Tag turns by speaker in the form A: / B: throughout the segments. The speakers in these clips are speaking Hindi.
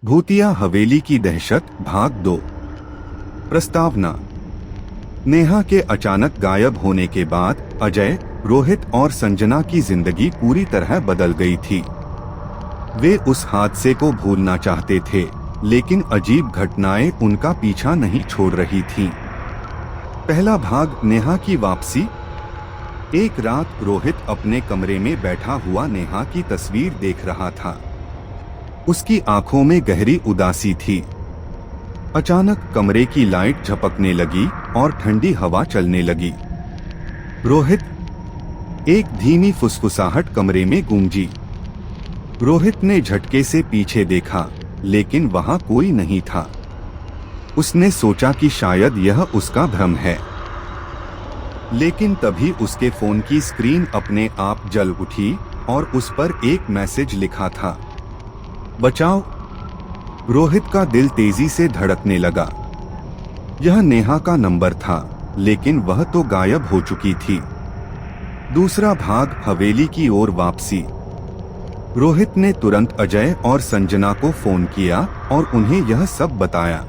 A: भूतिया हवेली की दहशत भाग 2। प्रस्तावना। नेहा के अचानक गायब होने के बाद अजय, रोहित और संजना की जिंदगी पूरी तरह बदल गई थी। वे उस हादसे को भूलना चाहते थे, लेकिन अजीब घटनाएं उनका पीछा नहीं छोड़ रही थीं। पहला भाग, नेहा की वापसी। एक रात रोहित अपने कमरे में बैठा हुआ नेहा की तस्वीर देख रहा था। उसकी आंखों में गहरी उदासी थी। अचानक कमरे की लाइट झपकने लगी और ठंडी हवा चलने लगी। रोहित, एक धीमी फुसफुसाहट कमरे में गूंजी। रोहित ने झटके से पीछे देखा, लेकिन वहां कोई नहीं था। उसने सोचा कि शायद यह उसका भ्रम है, लेकिन तभी उसके फोन की स्क्रीन अपने आप जल उठी और उस पर एक मैसेज लिखा था, बचाओ। रोहित का दिल तेजी से धड़कने लगा। यह नेहा का नंबर था, लेकिन वह तो गायब हो चुकी थी। दूसरा भाग, हवेली की ओर वापसी। रोहित ने तुरंत अजय और संजना को फोन किया और उन्हें यह सब बताया।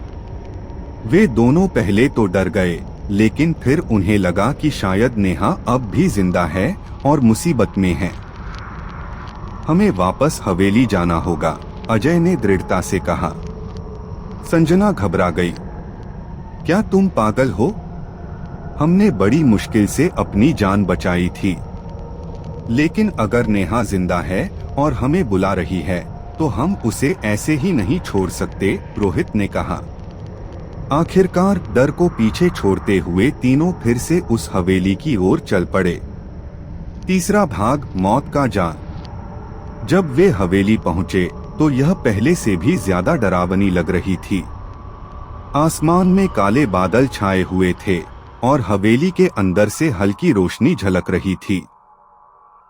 A: वे दोनों पहले तो डर गए, लेकिन फिर उन्हें लगा कि शायद नेहा अब भी जिंदा है और मुसीबत में है। हमें वापस हवेली जाना होगा, अजय ने दृढ़ता से कहा। संजना घबरा गई। क्या तुम पागल हो? हमने बड़ी मुश्किल से अपनी जान बचाई थी। लेकिन अगर नेहा जिंदा है और हमें बुला रही है, तो हम उसे ऐसे ही नहीं छोड़ सकते, रोहित ने कहा। आखिरकार डर को पीछे छोड़ते हुए तीनों फिर से उस हवेली की ओर चल पड़े। तीसरा भाग, मौत का जाल। जब वे हवेली पहुंचे तो यह पहले से भी ज्यादा डरावनी लग रही थी। आसमान में काले बादल छाए हुए थे और हवेली के अंदर से हल्की रोशनी झलक रही थी।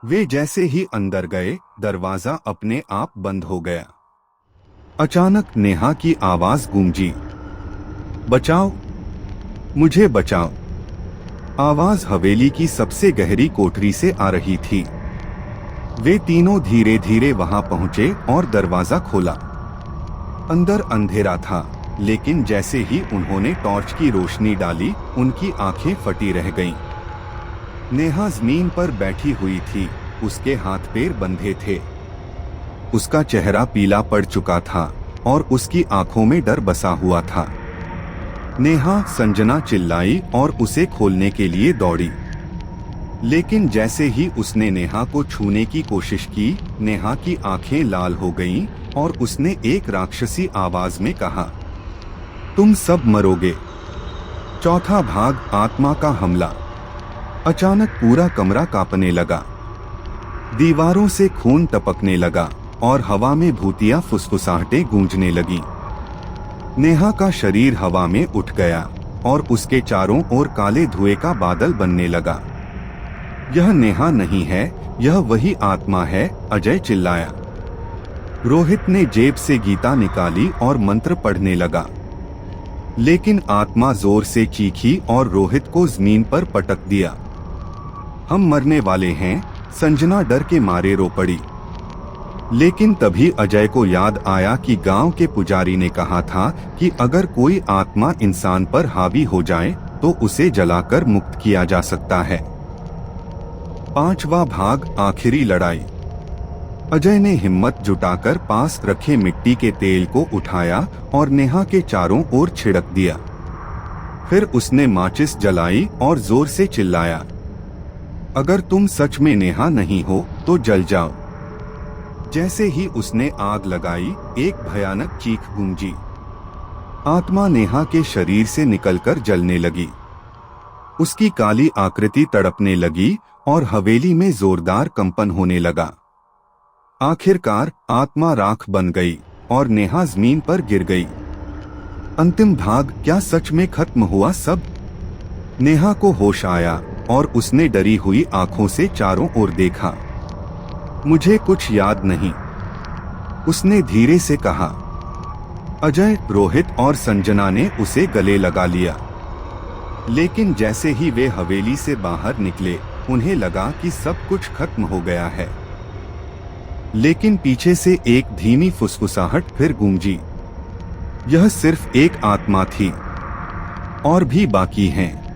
A: वे जैसे ही अंदर गए, दरवाजा अपने आप बंद हो गया। अचानक नेहा की आवाज गूंजी, बचाओ, मुझे बचाओ। आवाज हवेली की सबसे गहरी कोठरी से आ रही थी। वे तीनों धीरे धीरे वहां पहुंचे और दरवाजा खोला। अंदर अंधेरा था, लेकिन जैसे ही उन्होंने टॉर्च की रोशनी डाली, उनकी आंखें फटी रह गईं। नेहा जमीन पर बैठी हुई थी, उसके हाथ पैर बंधे थे। उसका चेहरा पीला पड़ चुका था और उसकी आंखों में डर बसा हुआ था। नेहा, संजना चिल्लाई और उसे खोलने के लिए दौड़ी। लेकिन जैसे ही उसने नेहा को छूने की कोशिश की, नेहा की आंखें लाल हो गईं और उसने एक राक्षसी आवाज में कहा, तुम सब मरोगे। चौथा भाग, आत्मा का हमला। अचानक पूरा कमरा कांपने लगा। दीवारों से खून टपकने लगा और हवा में भूतिया फुसफुसाहटें गूंजने लगीं। नेहा का शरीर हवा में उठ गया और उसके चारों ओर काले धुएं का बादल बनने लगा। यह नेहा नहीं है, यह वही आत्मा है, अजय चिल्लाया। रोहित ने जेब से गीता निकाली और मंत्र पढ़ने लगा। लेकिन आत्मा जोर से चीखी और रोहित को जमीन पर पटक दिया। हम मरने वाले हैं, संजना डर के मारे रो पड़ी। लेकिन तभी अजय को याद आया कि गांव के पुजारी ने कहा था कि अगर कोई आत्मा इंसान पर हावी हो जाए तो उसे जलाकर मुक्त किया जा सकता है। पांचवा भाग, आखिरी लड़ाई। अजय ने हिम्मत जुटाकर पास रखे मिट्टी के तेल को उठाया और नेहा के चारों ओर छिड़क दिया। फिर उसने माचिस जलाई और जोर से चिल्लाया, अगर तुम सच में नेहा नहीं हो तो जल जाओ। जैसे ही उसने आग लगाई, एक भयानक चीख गूंजी। आत्मा नेहा के शरीर से निकलकर जलने लगी। उसकी काली आकृति तड़पने लगी और हवेली में जोरदार कंपन होने लगा। आखिरकार आत्मा राख बन गई और नेहा जमीन पर गिर गई। अंतिम भाग, क्या सच में खत्म हुआ सब? नेहा को होश आया और उसने डरी हुई आंखों से चारों ओर देखा। मुझे कुछ याद नहीं, उसने धीरे से कहा। अजय, रोहित और संजना ने उसे गले लगा लिया। लेकिन जैसे ही वे हवेली से बाहर निकले, उन्हें लगा कि सब कुछ खत्म हो गया है। लेकिन पीछे से एक धीमी फुसफुसाहट फिर गूंजी, यह सिर्फ एक आत्मा थी और भी बाकी हैं।